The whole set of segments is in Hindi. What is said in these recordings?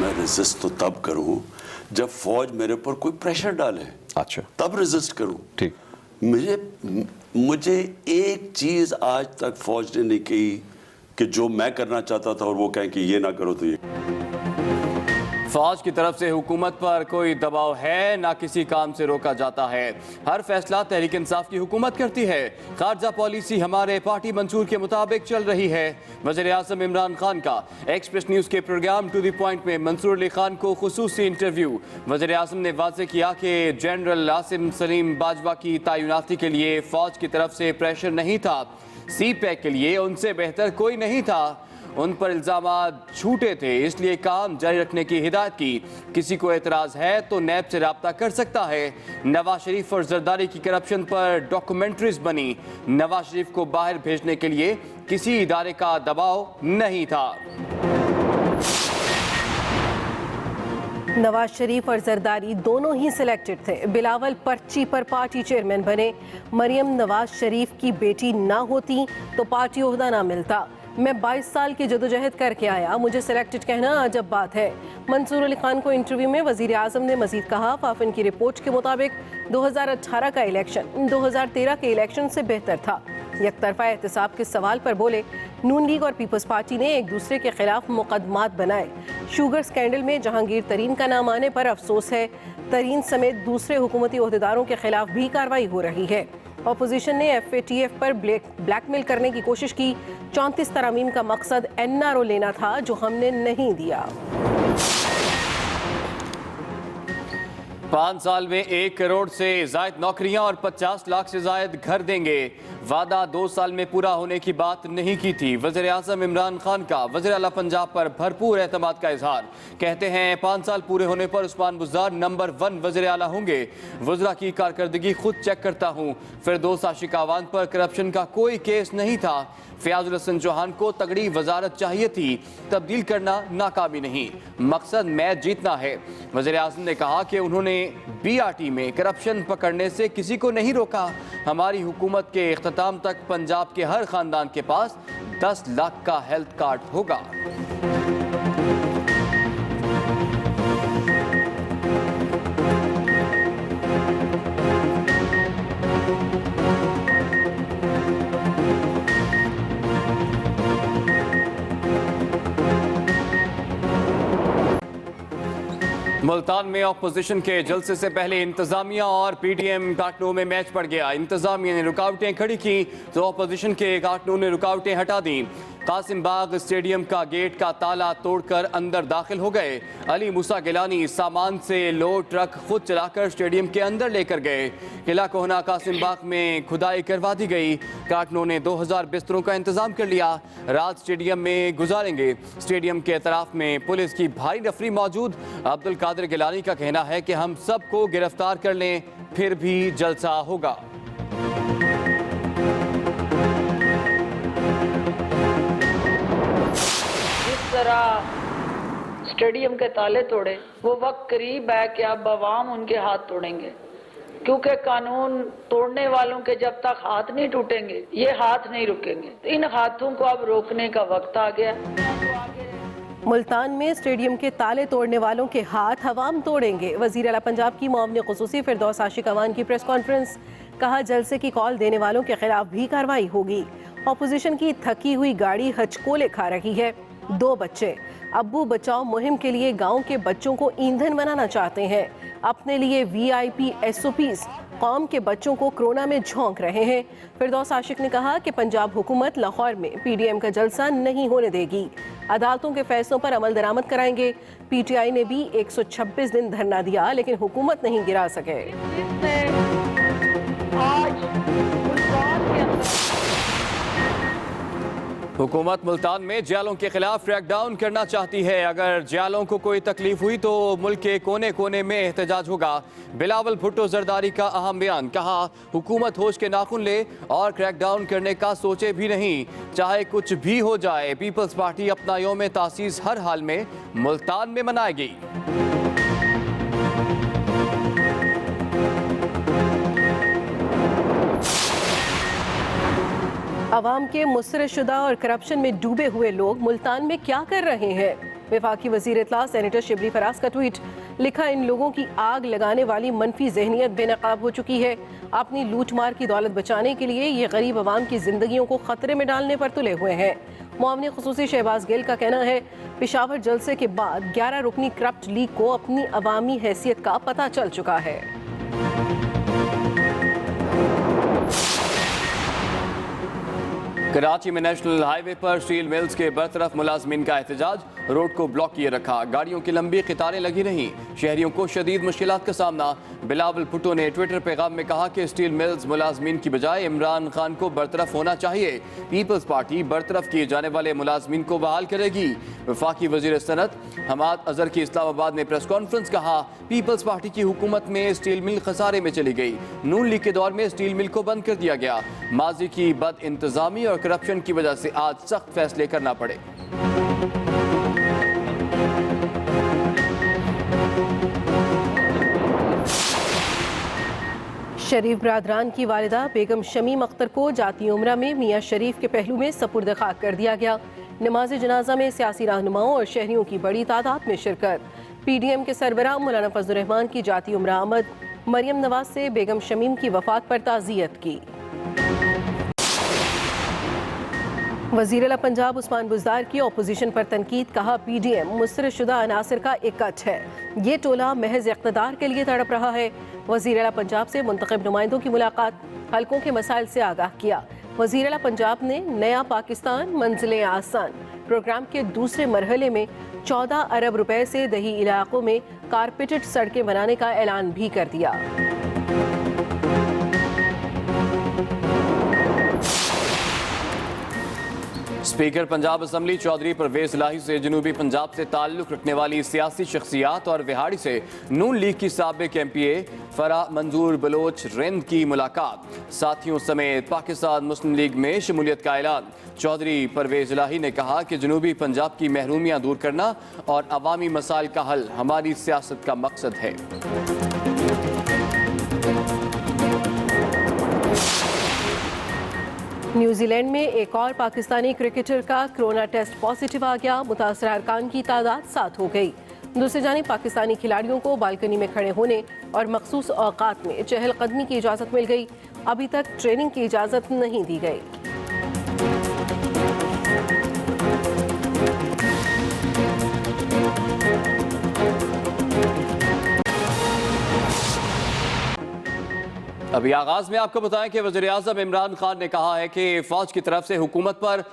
मैं रेजिस्ट तो तब करूं जब फौज मेरे ऊपर कोई प्रेशर डाले। अच्छा, तब रेजिस्ट करूं। ठीक। मुझे एक चीज आज तक फौज ने नहीं कही कि जो मैं करना चाहता था और वो कहें कि ये ना करो तो ये। फौज की तरफ से हुकूमत पर कोई दबाव है ना किसी काम से रोका जाता है। हर फैसला तहरीक इंसाफ की हुकूमत करती है। खारजा पॉलिसी हमारे पार्टी मंशूर के मुताबिक चल रही है। वज़ीर आज़म इमरान खान का एक्सप्रेस न्यूज़ के प्रोग्राम टू द पॉइंट में मंसूर अली खान को खुसूसी इंटरव्यू। वज़ीर आज़म ने वाज़ेह किया कि जनरल आसिम सलीम बाजवा की तैनाती के लिए फौज की तरफ से प्रेशर नहीं था। सी पैक के लिए उनसे बेहतर कोई नहीं था। उन पर इल्ज़ामात झूठे थे, इसलिए काम जारी रखने की हिदायत की। किसी को एतराज़ है तो नैब से रब्ता कर सकता है। नवाज शरीफ और जरदारी की करप्शन पर डॉक्यूमेंट्रीज बनी। नवाज शरीफ को बाहर भेजने के लिए किसी इदारे का दबाव नहीं था। नवाज शरीफ और जरदारी दोनों ही सिलेक्टेड थे। बिलावल पर्ची पर पार्टी चेयरमैन बने। मरियम नवाज शरीफ की बेटी ना होती तो पार्टी ओहदा ना मिलता। मैं 22 साल की जदोजहद करके आया, मुझे सिलेक्टेड कहना अजब बात है। मंसूर अली खान को इंटरव्यू में वज़ीर आज़म ने मजीद कहा, फाफिन की रिपोर्ट के मुताबिक 2018 का इलेक्शन 2013 के इलेक्शन से बेहतर था। यकतरफा एहतसाब के सवाल पर बोले, नून लीग और पीपल्स पार्टी ने एक दूसरे के खिलाफ मुकदमात बनाए। शुगर स्कैंडल में जहांगीर तरीन का नाम आने पर अफसोस है। तरीन समेत दूसरे हुकूमती ओहदेदारों के खिलाफ भी कार्रवाई हो रही है। अपोजिशन ने FATF पर ब्लैकमेल करने की कोशिश की। 34 तरामीम का मकसद NRO लेना था, जो हमने नहीं दिया। 5 साल में 1 करोड़ से जायद नौकरियां और 50 लाख से जायद घर देंगे। वादा 2 साल में पूरा होने की बात नहीं की थी। वज़ीर आज़म इमरान खान का वज़ीर आला पंजाब पर भरपूर एतमाद का इजहार। कहते हैं 5 साल पूरे होने पर उस्मान बुज़दार नंबर 1 वज़ीर आला होंगे। वज़रा की कारकर्दगी खुद चेक करता हूँ। फिरदौस आशिक आवान पर करप्शन का कोई केस नहीं था। फयाजुल हसन चौहान को तगड़ी वजारत चाहिए थी, तब्दील करना नाकामी नहीं, मकसद मैच जीतना है। वज़ीर आज़म ने कहा कि उन्होंने BRT में करप्शन पकड़ने से किसी को नहीं रोका। हमारी हुकूमत के इख्तिताम तक पंजाब के हर खानदान के पास 10 लाख का हेल्थ कार्ड होगा। मुल्तान में अपोजिशन के जलसे से पहले इंतजामिया और PTM कारकुनों में मैच पड़ गया। इंतजामिया ने रुकावटें खड़ी की तो अपोजिशन के कारकुनों ने रुकावटें हटा दी। कासिम बाग स्टेडियम का गेट का ताला तोड़कर अंदर दाखिल हो गए। अली मूसा गिलानी सामान से लोड ट्रक खुद चलाकर स्टेडियम के अंदर लेकर गए। किला कोहना कासिम बाग में खुदाई करवा दी गई। कारकुनों ने 2000 बिस्तरों का इंतजाम कर लिया। रात स्टेडियम में गुजारेंगे। स्टेडियम के अतराफ में पुलिस की भारी नफरी मौजूद। अब्दुल कादिर गिलानी का कहना है कि हम सबको गिरफ्तार कर लें फिर भी जलसा होगा। तरह स्टेडियम के ताले तोड़े, वो वक्त करीब है कि अब अवाम उनके हाथ तोड़ेंगे, क्योंकि कानून तोड़ने वालों के जब तक हाथ नहीं टूटेंगे ये हाथ नहीं रुकेंगे। इन हाथों को अब रोकने का वक्त आ गया। मुल्तान में स्टेडियम के ताले तोड़ने वालों के हाथ अवाम तोड़ेंगे। वज़ीर आला पंजाब की मुआविन खुसूसी फिरदौस आशिक अवान की प्रेस कॉन्फ्रेंस। कहा, जलसे की कॉल देने वालों के खिलाफ भी कार्रवाई होगी। अपोजिशन की थकी हुई गाड़ी हचकोले खा रही है। 2 बच्चे अब्बू बचाओ मुहिम के लिए गांव के बच्चों को ईंधन बनाना चाहते हैं। अपने लिए VIP SOPs कौम के बच्चों को कोरोना में झोंक रहे हैं। फिरदौस आशिक ने कहा कि पंजाब हुकूमत लाहौर में PDM का जलसा नहीं होने देगी। अदालतों के फैसलों पर अमल दरामद कराएंगे। PTI ने भी 126 दिन धरना दिया लेकिन हुकूमत नहीं गिरा सके। हुकूमत मुल्तान में जयालों के खिलाफ क्रैकडाउन करना चाहती है। अगर जयालों को कोई तकलीफ हुई तो मुल्क के कोने कोने में एहतजाज होगा। बिलावल भुट्टो जरदारी का अहम बयान। कहा, हुकूमत होश के नाखुन ले और क्रैकडाउन करने का सोचे भी नहीं। चाहे कुछ भी हो जाए, पीपल्स पार्टी अपना यौम तासीस हर हाल में मुल्तान में मनाएगी। अवाम के मुसरशुदा और करप्शन में डूबे हुए लोग मुल्तान में क्या कर रहे हैं? वफाकी वज़ीर इत्तला सेनेटर शिबली फराज का ट्वीट, लिखा इन लोगों की आग लगाने वाली मनफी जहनियत बेनकाब हो चुकी है। अपनी लूट मार की दौलत बचाने के लिए ये गरीब आवाम की जिंदगियों को खतरे में डालने पर तुले हुए हैं। मुआवनी खुसूसी शहबाज गिल का कहना है, पेशावर जलसे के बाद 11 रुकनी करप्ट लीग को अपनी अवामी हैसियत का पता चल चुका है। कराची में नेशनल हाईवे पर स्टील मिल्स के बरतरफ मुलाजमीन का एहतजाज, रोड को ब्लॉक किए रखा, गाड़ियों की लंबी कतारें लगी रहीं, शहरियों को शदीद मुश्किलात का सामना। बिलावल भुट्टो ने ट्विटर पैगाम में कहा कि स्टील मिल्स मुलाजमीन की बजाय इमरान खान को बरतरफ होना चाहिए। पीपल्स पार्टी बरतरफ किए जाने वाले मुलाजमीन को बहाल करेगी। वफाकी वजीर सनत हमाद अजहर की इस्लामाबाद में प्रेस कॉन्फ्रेंस, कहा पीपल्स पार्टी की हुकूमत में स्टील मिल खसारे में चली गई, नून लीग के दौर में स्टील मिल को बंद कर दिया गया, माजी की बद इंतजामी और करप्शन की वजह से आज सख्त फैसले करना पड़े। शरीफ बरादरान की वालिदा बेगम शमीम अख्तर को जाती उम्रा में मियाँ शरीफ के पहलू में सपुर्द खाक कर दिया गया। नमाज जनाजा में सियासी रहनुमाओं और शहरियों की बड़ी तादाद में शिरकत। PDM के सरबराह मौलाना फजलुर रहमान की जाती उम्रा आमद, मरियम नवाज से बेगम शमीम की वफात पर ताज़ियत की। वज़ीर-ए-आला पंजाब उस्मान बुज़दार की अपोजिशन पर तनकीद, कहा PDM मुस्तरदशुदा अनासर का एक कट है, ये टोला महज इक़्तिदार के लिए तड़प रहा है। वज़ीर-ए-आला पंजाब से मुंतखब नुमाइंदों की मुलाकात, हलकों के मसाइल से आगाह किया। वज़ीर-ए-आला पंजाब ने नया पाकिस्तान मंजिलें आसान प्रोग्राम के दूसरे मरहले में 14 अरब रुपए से दही इलाकों में कारपेटेड सड़कें बनाने का ऐलान भी कर दिया। स्पीकर पंजाब असम्बली चौधरी परवेज इलाही से जनूबी पंजाब से ताल्लुक रखने वाली सियासी शख्सियात और विहाड़ी से नून लीग की साबिक MPA फराह मंजूर बलोच रिंद की मुलाकात, साथियों समेत पाकिस्तान मुस्लिम लीग में शमूलियत का ऐलान। चौधरी परवेज इलाही ने कहा कि जनूबी पंजाब की महरूमियाँ दूर करना और अवामी मसाइल का हल हमारी सियासत का मकसद है। न्यूजीलैंड में एक और पाकिस्तानी क्रिकेटर का कोरोना टेस्ट पॉजिटिव आ गया, मुतासर अरकान की तादाद 7 हो गई। दूसरी जानिब पाकिस्तानी खिलाड़ियों को बालकनी में खड़े होने और मखसूस औकात में चहलकदमी की इजाज़त मिल गई, अभी तक ट्रेनिंग की इजाज़त नहीं दी गई। अभी आगाज में आपको बताएं कि वज़ीर-ए-आज़म इमरान खान ने कहा है कि फौज की तरफ से हुकूमत पर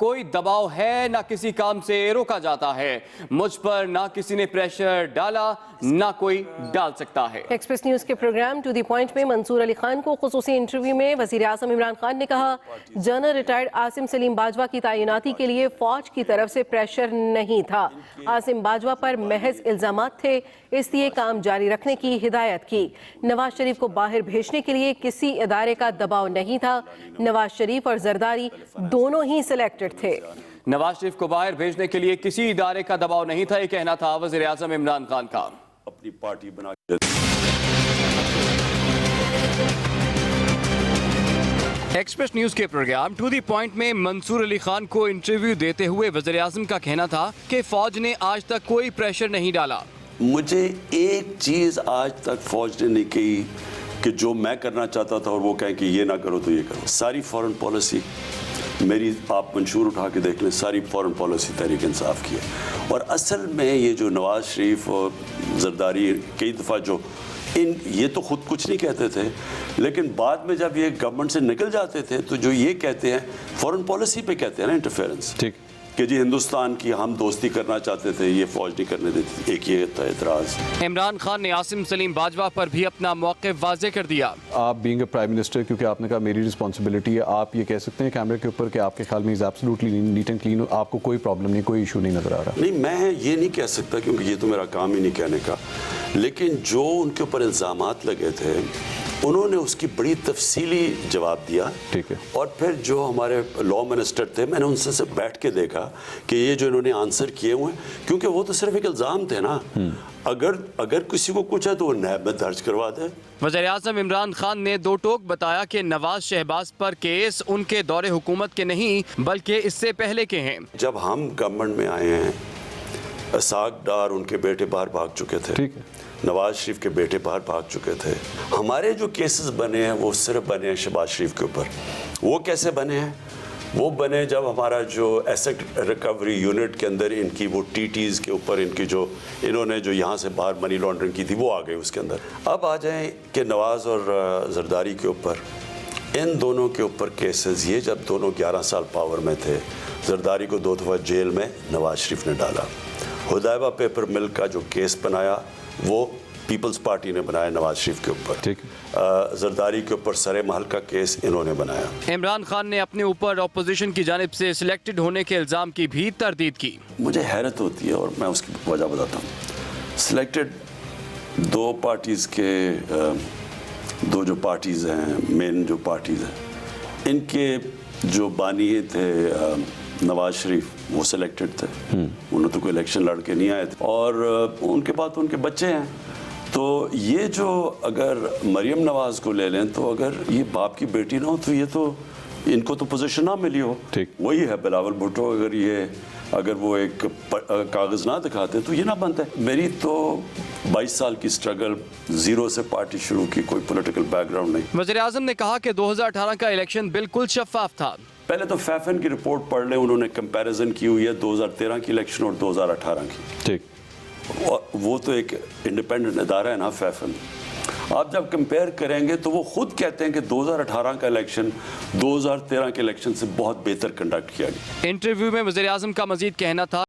कोई दबाव है, ना किसी काम से रोका जाता है। मुझ पर ना किसी ने प्रेशर डाला, ना कोई डाल सकता है। एक्सप्रेस न्यूज के प्रोग्राम टू द पॉइंट में मंसूर अली खान को खुसूसी इंटरव्यू में वज़ीर-ए-आज़म इमरान खान ने कहा, जनरल रिटायर्ड आसिम सलीम बाजवा की तैनाती के लिए फौज की तरफ से प्रेशर नहीं था। आसिम बाजवा पर महज इल्जामात थे, इसलिए काम जारी रखने की हिदायत की। नवाज शरीफ को बाहर भेजने के लिए किसी इदारे का दबाव नहीं था। नवाज शरीफ और जरदारी दोनों ही सिलेक्टेड थे। नवाज शरीफ को बाहर भेजने के लिए किसी इदारे का दबाव नहीं था, ये कहना था वज़ीर-ए-आज़म इमरान खान का। अपनी पार्टी बना के एक्सप्रेस न्यूज के प्रोग्राम टू द पॉइंट में मंसूर अली खान को इंटरव्यू देते हुए वज़ीर-ए-आज़म का कहना था कि फौज ने आज तक कोई प्रेशर नहीं डाला। मुझे एक चीज़ आज तक फौज ने नहीं कही कि जो मैं करना चाहता था और वो कहें कि ये ना करो तो ये करो। सारी फॉरेन पॉलिसी मेरी आप मंशूर उठा के देख लें, सारी फॉरेन पॉलिसी तहरीक इंसाफ की है। और असल में ये जो नवाज शरीफ और जरदारी कई दफ़ा जो ये तो खुद कुछ नहीं कहते थे, लेकिन बाद में जब ये गवर्नमेंट से निकल जाते थे तो जो ये कहते हैं फॉरेन पॉलिसी पे कहते हैं ना इंटरफेरेंस, ठीक कि जी हिंदुस्तान की हम दोस्ती करना चाहते थे, ये फौज नहीं करने देती। एक ये था एतराज़। इमरान खान ने आसिम सलीम बाजवा पर भी अपना मौक़िफ़ वाज़े कर दिया। आप बीइंग अ प्राइम मिनिस्टर, क्योंकि आपने कहा मेरी रिस्पॉन्सिबिलिटी है, आप ये कह सकते हैं कैमरे के ऊपर कि आपके ख्याल में is absolutely neat and clean, आपको कोई प्रॉब्लम नहीं, कोई इशू नहीं नज़र आ रहा? नहीं, मैं ये नहीं कह सकता क्योंकि ये तो मेरा काम ही नहीं कहने का, लेकिन जो उनके ऊपर इल्ज़ामात लगे थे उन्होंने उसकी बड़ी तफसीली जवाब दिया। ठीक है। और फिर जो हमारे लॉ मिनिस्टर थे, मैंने उनसे से बैठ के देखा कि ये जो इन्होंने आंसर किए हुए हैं, क्योंकि वो तो सिर्फ एक इल्ज़ाम थे ना, अगर किसी को कुछ है तो वो नैब में दर्ज करवा दे। वज़ीर-ए-आज़म इमरान खान ने दो टोक बताया कि नवाज शहबाज पर केस उनके दौरे हुकूमत के नहीं बल्कि इससे पहले के हैं। जब हम गवर्नमेंट में आए हैं इसाक डार उनके बेटे बाहर भाग चुके थे, ठीक है। नवाज शरीफ के बेटे बाहर भाग चुके थे। हमारे जो केसेस बने हैं वो सिर्फ बने हैं शहबाज शरीफ के ऊपर। वो कैसे बने हैं? वो बने जब हमारा जो एसेट रिकवरी यूनिट के अंदर इनकी वो टीटीज़ के ऊपर इनकी जो इन्होंने जो यहाँ से बाहर मनी लॉन्ड्रिंग की थी वो आ गई उसके अंदर। अब आ जाएं कि नवाज़ और जरदारी के ऊपर, इन दोनों के ऊपर केसेस, ये जब दोनों 11 साल पावर में थे, जरदारी को 2 दफ़ा जेल में नवाज शरीफ ने डाला। हुदैबा पेपर मिल का जो केस बनाया वो पीपल्स पार्टी ने बनाया नवाज शरीफ के ऊपर। ठीक। जरदारी के ऊपर सरे महल का केस इन्होंने बनाया। इमरान खान ने अपने ऊपर अपोजिशन की जानिब से सिलेक्टेड होने के इल्ज़ाम की भी तरदीद की। मुझे हैरत होती है और मैं उसकी वजह बताता हूँ। सिलेक्टेड दो पार्टीज़ के दो जो पार्टीज़ हैं, मेन जो पार्टीज़ हैं, इनके जो बानी थे नवाज शरीफ, वो सिलेक्टेड थे। उन्होंने तो कोई इलेक्शन लड़ के नहीं आए थे और उनके बाद तो उनके बच्चे हैं। तो ये जो अगर मरियम नवाज़ को ले लें तो अगर ये बाप की बेटी ना हो तो ये तो इनको तो पोजीशन ना मिली हो। ठीक। वही है बिलावल भुट्टो, अगर वो एक कागज़ ना दिखाते तो ये ना बनता। मेरी तो 22 साल की स्ट्रगल, ज़ीरो से पार्टी शुरू की, कोई पॉलिटिकल बैकग्राउंड नहीं। वज़ीर आज़म ने कहा कि 2018 का इलेक्शन बिल्कुल शफाफ था। पहले तो फैफन की रिपोर्ट पढ़ लें, उन्होंने कंपैरिजन की हुई है 2013 की इलेक्शन और 2018 की। ठीक। और वो तो एक इंडिपेंडेंट इदारा है ना फैफन। आप जब कंपेयर करेंगे तो वो खुद कहते हैं कि 2018 का इलेक्शन 2013 के इलेक्शन से बहुत बेहतर कंडक्ट किया गया। इंटरव्यू में वज़ीर आज़म का मज़ीद कहना था